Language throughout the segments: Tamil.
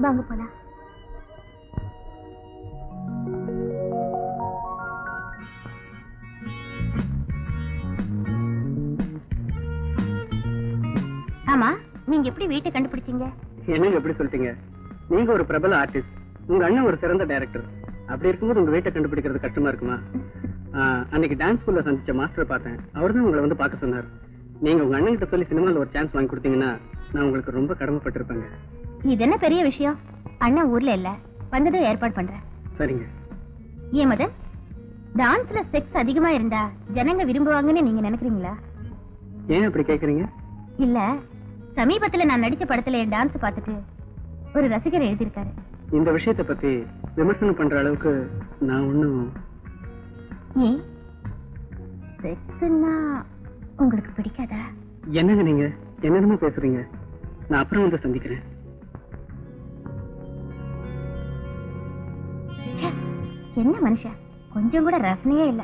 வாங்க போலாம். ஆமா, நீங்க எப்படி வீட்டை கண்டுபிடிச்சீங்க? என்னங்க எப்படி சொல்லிட்டீங்க? நீங்க ஒரு பிரபல ஆர்டிஸ்ட், உங்க அண்ணன் ஒரு சிறந்த டைரக்டர். அப்படி இருக்கும்போது உங்க வீட்டை கண்டுபிடிக்கிறது கஷ்டமா இருக்குமா? அன்னைக்கு டான்ஸ் ஸ்கூல்ல சந்திச்ச மாஸ்டர் பார்த்தேன். அவர் தான் உங்களை வந்து பார்க்க சொன்னார். நீங்க உங்க அண்ணன் கிட்ட சொல்லி சினிமால ஒரு சான்ஸ் வாங்கி கொடுத்தீங்கன்னா நான் உங்களுக்கு ரொம்ப கடமைப்பட்டிருப்பேங்க. இது என்ன பெரிய விஷயம்? அண்ணன் ஊர்ல இல்ல, வந்ததும் ஏற்பாடு பண்றேன். சரிங்க. ஏன் மதன், டான்ஸ்ல செக்ஸ் அதிகமா இருந்தா ஜனங்க விரும்புவாங்கன்னு நீங்க நினைக்கிறீங்களா? ஏன் அப்படி கேக்குறீங்க? இல்ல, சமீபத்துல நான் நடிச்ச படத்துல என் டான்ஸ் பார்த்துட்டு ஒரு ரசிகர் எழுதியிருக்காரு. இந்த விஷயத்தை பத்தி விமர்சனம் பண்ற அளவுக்கு நான் ஒண்ணும். ஏன் செக்ஸ்னா உங்களுக்கு பிடிக்காதா? என்னங்க நீங்க என்னென்னமோ பேசுறீங்க. நான் அப்புறம் வந்து சந்திக்கிறேன். என்ன மனுஷன், கொஞ்சம் கூட ரசனையே இல்ல.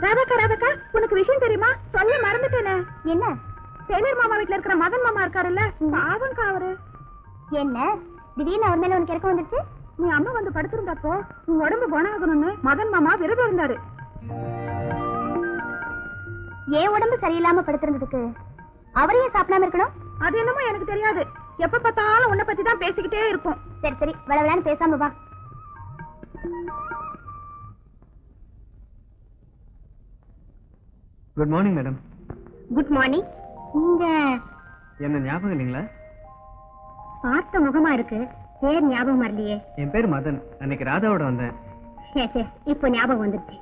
ராதாக்கா, ராதாக்கா, உனக்கு விஷயம் தெரியுமா? சொல்ல மறந்துட்டேனே. என்ன? டெய்லர் மாமா வீட்டுல இருக்கிற மதன் மாமா இருக்காருல்ல, பாவம்க்கா அவரு. என்ன திடீர்னு அவர் மேல உனக்கு இறக்கம் வந்துருச்சு? நீ அம்மா வந்து படுத்திருந்தப்போ உன் உடம்பு குணமாகணும்னு மதன் மாமா விரதம் இருந்தாரு. ஏன் உடம்பு சரியில்லாம படுத்திருந்ததுக்கு அவரையும் சாப்பிடாம இருக்கணும்? அது என்னமோ எனக்கு தெரியாது. எப்ப பார்த்தாலும் உன்னை பத்தி தான் பேசிக்கிட்டே இருக்கும். சரி சரி, விளையான்னு பேசாம வா. Good morning madam. Good morning. நீங்க என்ன ஞாபகம் இல்லைங்களா? பார்த்த முகமா இருக்கு, பேர் ஞாபகம் வரலையே. என் பேர் மதன். அன்னைக்கு ராதாவோட வந்தேன். இப்போ ஞாபகம் வந்துருச்சு.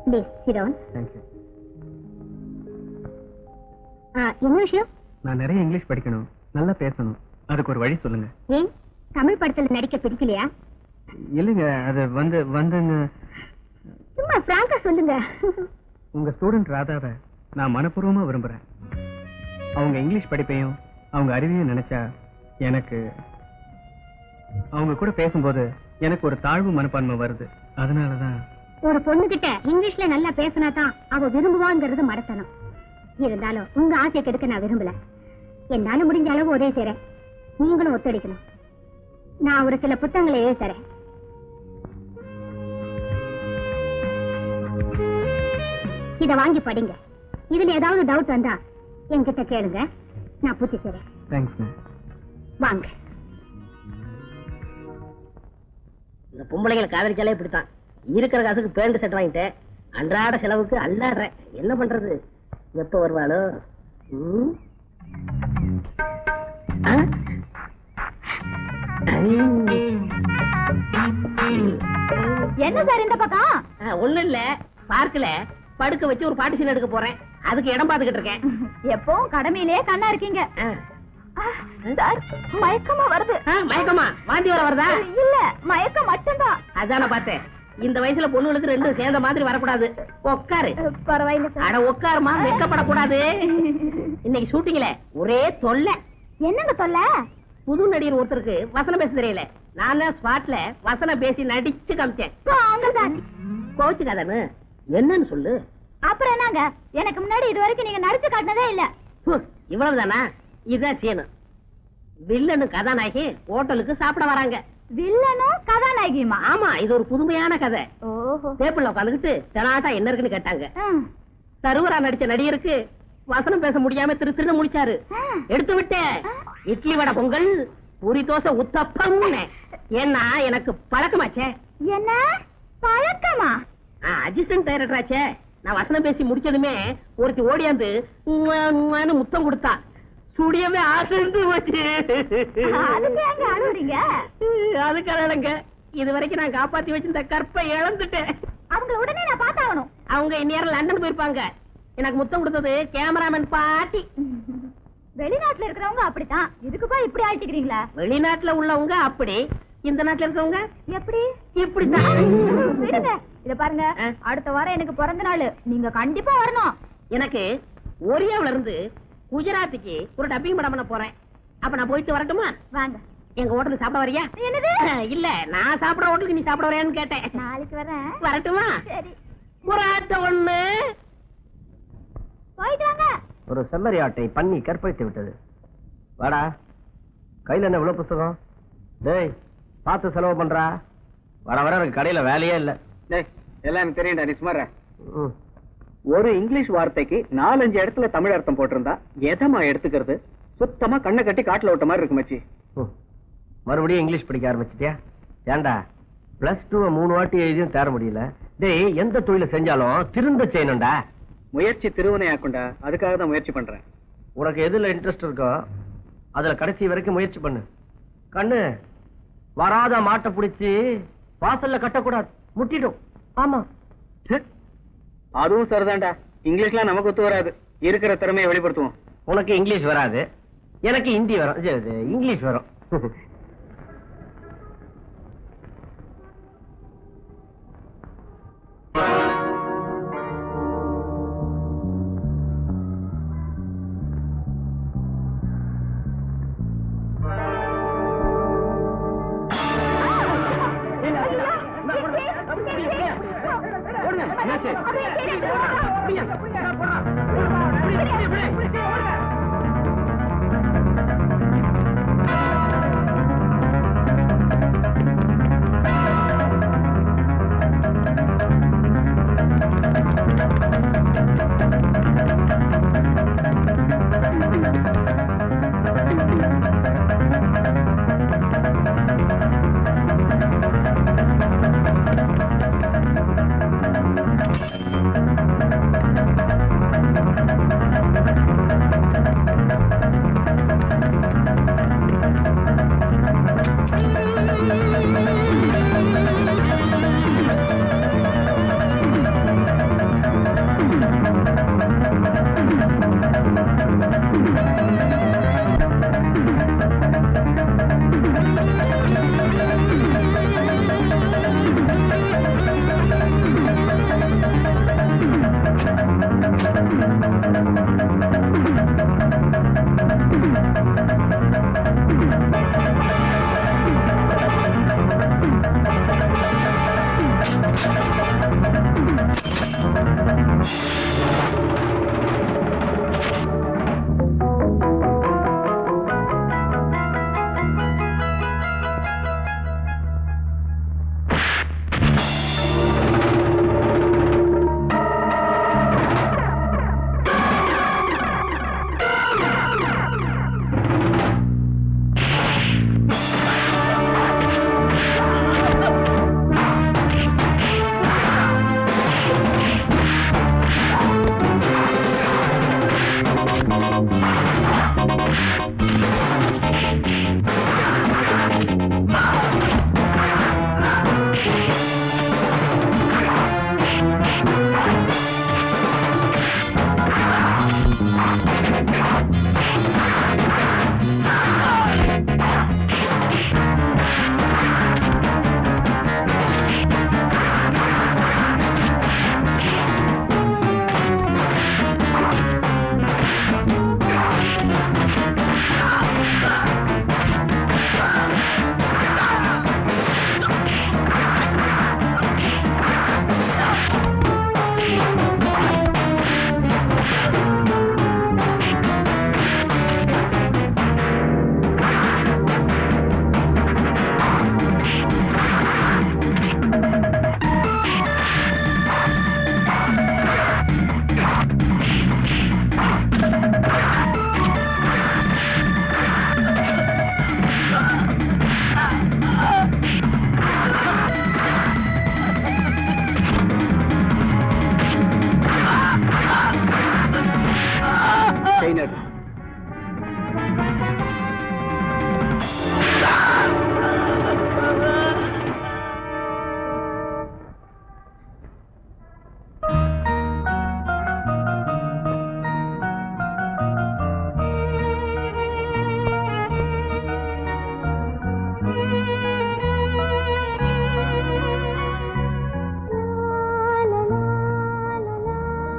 Please sit down. தேங்க்யூ. என்ன விஷயம்? நான் நிறைய இங்கிலீஷ் படிக்கணும், நல்லா பேசணும். அதுக்கு ஒரு வழி சொல்லுங்க. ஏன் தமிழ் படத்துல நடிக்க பிடிக்கலையா? இல்லைங்க, அது வந்துங்க. சும்மா பிராங்கா சொல்லுங்க. உங்க ஸ்டூடெண்ட் ராதாவை நான் மனப்பூர்வமா விரும்புறேன். அவங்க இங்கிலீஷ் படிப்பையும் அவங்க அறிவையும் நினைச்சா எனக்கு அவங்க கூட பேசும்போது எனக்கு ஒரு தாழ்வு மனப்பான்மை வருது. அதனாலதான் ஒரு பொண்ணு கிட்ட இங்கிலீஷ்ல நல்லா பேசினாதான் அவ விரும்புவாங்கிறது மறத்தனம். இருந்தாலும் உங்க ஆசை கெடுக்க நான் விரும்பல. என்னால முடிஞ்ச அளவு உதவி செய்றேன், நீங்களும் ஒத்துழைக்கணும். நான் ஒரு சில புத்தகங்களை எழுதி தரேன். இத வாங்கி படிங்க. இதுல ஏதாவது டவுட் வந்தா என்கிட்ட கேளுங்க, நான் பூர்த்தி செய்றேன். தேங்க்ஸ். வாங்க. இந்த பொம்பளைகளை காதலிச்சாலே இப்படித்தான். இருக்கிற காசுக்கு பேண்ட் செட் வாங்கிட்டேன், அன்றாட செலவுக்கு அல்லாடுறேன். என்ன பண்றது? எப்ப வருவாளோ? என்ன சார் இந்த பக்கம்? ஒண்ணும் இல்ல, பார்க்கல படுக்க வச்சு ஒரு பாட்டு சீன் எடுக்க போறேன். அதுக்கு இடம் பாத்துக்கிட்டு இருக்கேன். எப்பவும் கடமையிலே கண்ணா இருக்கீங்க. சார், மயக்கமா வருது. மயக்கமா? வாந்தி வர வருதா? இல்ல, மயக்கம் மட்டும்தான். அதான பார்த்தேன். இந்த வயசுல பொண்ணுகளுக்கு ரெண்டும் சேர்ந்த மாதிரி வரக்கூடாது. உட்காரு. பரவாயில்ல. அட உட்காருமா, வெக்கப்படக்கூடாது. இன்னைக்கு ஷூட்டிங்ல ஒரே தொல்லை. என்னங்க தொல்லை? புது நடிகர் ஒருத்தருக்கு வசனம் பேச தெரியல. நான் ஸ்பாட்ல வசனம் பேசி நடிச்சு காமிச்சேன். கோச்சுக்காதன்னு என்னன்னு சொல்லு. அப்புறம் என்னங்க, எனக்கு முன்னாடி இது வரைக்கும் நீங்க நடிச்சு காட்டினதே இல்ல. இவ்வளவுதானா? இதுதான் சீனு. வில்லனும் கதாநாயகி ஹோட்டலுக்கு சாப்பிட வராங்க. வில்லனும் கதாநாயகியுமா? ஆமா, இது ஒரு புதுமையான கதை. ஓஹோ. டேபிள்ல உட்காந்துக்கிட்டு தெனாட்டா என்ன இருக்குன்னு கேட்டாங்க. சருவரா நடிச்ச நடிகருக்கு வசனம் பேச முடியாம திருன்னு முடிச்சாரு. எடுத்து விட்டேன். இட்லி வடை பொங்கல், பூரி தோசை உத்தப்பம். ஏன்னா எனக்கு பழக்கமாச்சே. என்ன பழக்கமா? அசிஸ்டன்ட் டைரக்டர் ஆச்சே. நான் வசனம் பேசி முடிச்சதுமே ஒருத்தி ஓடியாந்து முத்தம் கொடுத்தா. சுடியவே ஆசைந்து போச்சு. அதுக்காக இது வரைக்கும் நான் காப்பாத்தி வச்சிருந்த கற்பை இழந்துட்டேன். அவங்க உடனே நான் பார்த்தாகணும். அவங்க இந்நேரம் லண்டன் போயிருப்பாங்க. எனக்கு முத்தம் கொடுத்தது கேமராமேன் பாட்டி. வெளிநாட்டுல இருக்கிறவங்க அப்படித்தான். இதுக்குப்பா இப்படி ஆயிட்டுக்கிறீங்களா? வெளிநாட்டுல உள்ளவங்க அப்படி, இந்த நாட்டுல இருக்கவங்க எப்படி? இப்படிதான். இத பாருங்க, அடுத்த வாரம் எனக்கு பிறந்த நாள். நீங்க கண்டிப்பா வரணும். எனக்கு ஒரியாவில இருந்து குஜராத்துக்கு ஒரு டப்பிங் படம் பண்ண போறேன். அப்ப நான் போயிட்டு வரட்டுமா? வாங்க. எங்க ஹோட்டலுக்கு சாப்பிட வரியா? என்னது? இல்ல, நான் சாப்பிட ஹோட்டலுக்கு நீ சாப்பிட வரையான்னு கேட்டேன். நாளைக்கு வரேன். வரட்டுமா? சரி, புறாட்ட ஒண்ணு. போயிட்டு வாங்க. ஒரு செம்மறி ஆட்டை பண்ணி கற்பழித்து விட்டது. வாடா, கையில என்ன இவ்வளவு புத்தகம்? டேய், பார்த்து செலவு பண்றா. வர வர எனக்கு கடையில வேலையே இல்ல. டேய், எல்லாம் எனக்கு தெரியும்டா, நீ சும்மா இரு. ஒரு இங்கிலீஷ் வார்த்தைக்கு 4-5 இடத்துல தமிழ் அர்த்தம் போட்டிருந்தா எதமா எடுத்துக்கிறது? சுத்தமா கண்ணை கட்டி காட்டுல விட்ட மாதிரி இருக்கு மச்சி. மறுபடியும் இங்கிலீஷ் படிக்க ஆரம்பிச்சிட்டியா? ஏண்டா, +2 3 வாட்டி எழுதியும் தேர முடியல. டேய், எந்த தொழில செஞ்சாலும் திருந்த செய்யணும்டா. முயற்சி திருவினையாக்குண்டா, அதுக்காக தான் முயற்சி பண்றேன். உனக்கு எதுல இன்ட்ரெஸ்ட் இருக்கோ அதுல கடைசி வரைக்கும் முயற்சி பண்ணு. கண்ணு, வராத மாட்டை பிடிச்சி வாசல்ல கட்டக்கூடாது, முட்டிடும். ஆமா, அதுவும் சரிதான்டா. இங்கிலீஷ்லாம் நமக்கு ஒத்து வராது. இருக்கிற திறமையை வெளிப்படுத்துவோம். உனக்கு இங்கிலீஷ் வராது, எனக்கு ஹிந்தி வரும். இங்கிலீஷ் வரும்.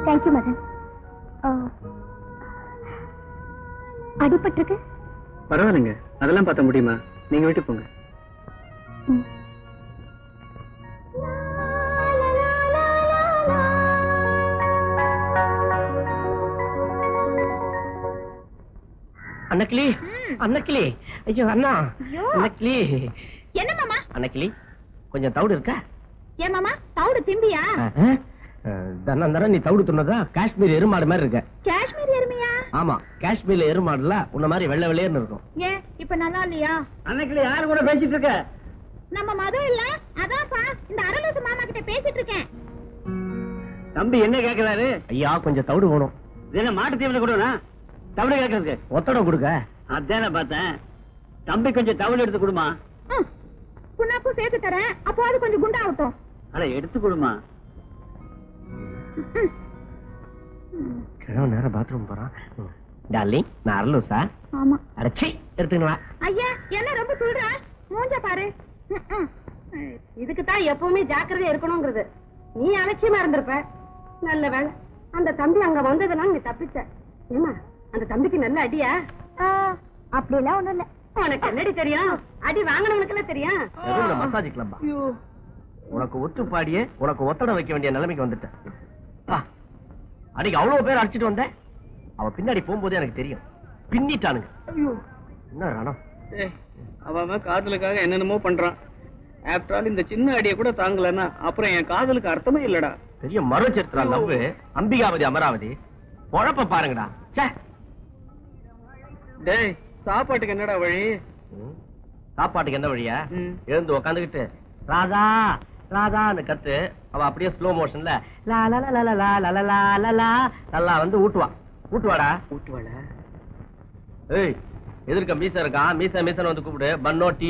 தேங்க்யூ மதன். அடிபட்டிருக்கு? பரவாயில்லைங்க, அதெல்லாம் பார்த்த முடியுமா? நீங்க வீட்டுக்கு போங்க. அன்னக்கிளி, அன்னக்கிளி, ஐயோ அண்ணா, ஐயோ. அன்னக்கிளி, என்ன மாமா? அன்னக்கிளி, கொஞ்சம் தவிடு இருக்கா? ஏன் மாமா தவிடு திம்பியா? தரம் நீ தவிடு துண்ணதா காஷ்மீர் எருமாடு மாதிரி இருக்க. காஷ்மீர் எருமையா? ஆமா, காஷ்மீர்ல எருமாடுல உன்ன மாதிரி வெள்ளை வெள்ளையர்னு இருக்கும். ஏன் இப்ப நல்லா இல்லையா? அன்னைக்கு யாரு கூட பேசிட்டு இருக்க? நம்ம மது இல்ல, அதான்ப்பா இந்த அரலூசு மாமா கிட்ட பேசிட்டு இருக்கேன். தம்பி என்ன கேக்குறாரு? ஐயா கொஞ்சம் தவிடு வேணும். இது என்ன மாட்டு தீவன கொடுனா? தவிடு கேக்குறதுக்கு ஒத்தடம் கொடுக்க. அதான பார்த்தேன். தம்பி கொஞ்சம் தவிடு எடுத்து கொடுமா. புண்ணாக்கும் சேர்த்து தரேன், அப்போ அது கொஞ்சம் குண்டாகட்டும். அட எடுத்து கொடுமா. கிழவன் நேரம் பாத்ரூம் போறான். டார்லிங், நான் அரலூசா? ஆமா. அடச்சி எடுத்துங்களா? ஐயா என்ன ரொம்ப சொல்ற? மூஞ்ச பாரு. இதுக்கு தான் எப்பவுமே ஜாக்கிரதையா இருக்கணும்ங்கிறது. நீ அலட்சியமா இருந்திருப்ப. நல்ல வேளை அந்த தம்பி அங்க வந்ததுனால நீ தப்பிச்ச. ஏமா அந்த தம்பிக்கு நல்ல அடியா? அப்படிலாம் ஒண்ணும் இல்ல. உனக்கு என்னடி தெரியும்? அடி வாங்கினவனுக்கெல்லாம் தெரியும். மசாஜ் கிளப்பா? உனக்கு ஒத்து பாடியே உனக்கு ஒத்தடம் வைக்க வேண்டிய நிலைமைக்கு வந்துட்டேன். அன்னைக்கு அவ்வளவு பேர் அடிச்சிட்டு வந்தேன். அவ பின்னாடி போகும்போது எனக்கு தெரியும். பின்னிட்டானுங்க. என்ன ரணம்? அவன் காதலுக்காக என்னென்னமோ பண்றான். ஆஃப்டர் ஆல் இந்த சின்ன அடியை கூட தாங்கலன்னா அப்புறம் என் காதலுக்கு அர்த்தமே இல்லடா. பெரிய மறுச்சத்திரா லவ். அம்பிகாவதி அமராவதி பொழப்ப பாருங்கடா. டேய் சாப்பாட்டுக்கு என்னடா வழி? சாப்பாட்டுக்கு என்ன வழியா? எழுந்து உக்காந்துக்கிட்டு ராதா ராதான்னு கத்து. அவ அப்படியே ஸ்லோ மோஷன்ல லா லா லா லா லா லா லா லா லா நல்லா வந்து ஊட்டுவா. ஊட்டுவாடா. ஊட்டுவாள? ஏய் எதிர்க்க மீச இருக்கான். மீச மீசன் வந்து கூப்பிடு. பன்னோ டீ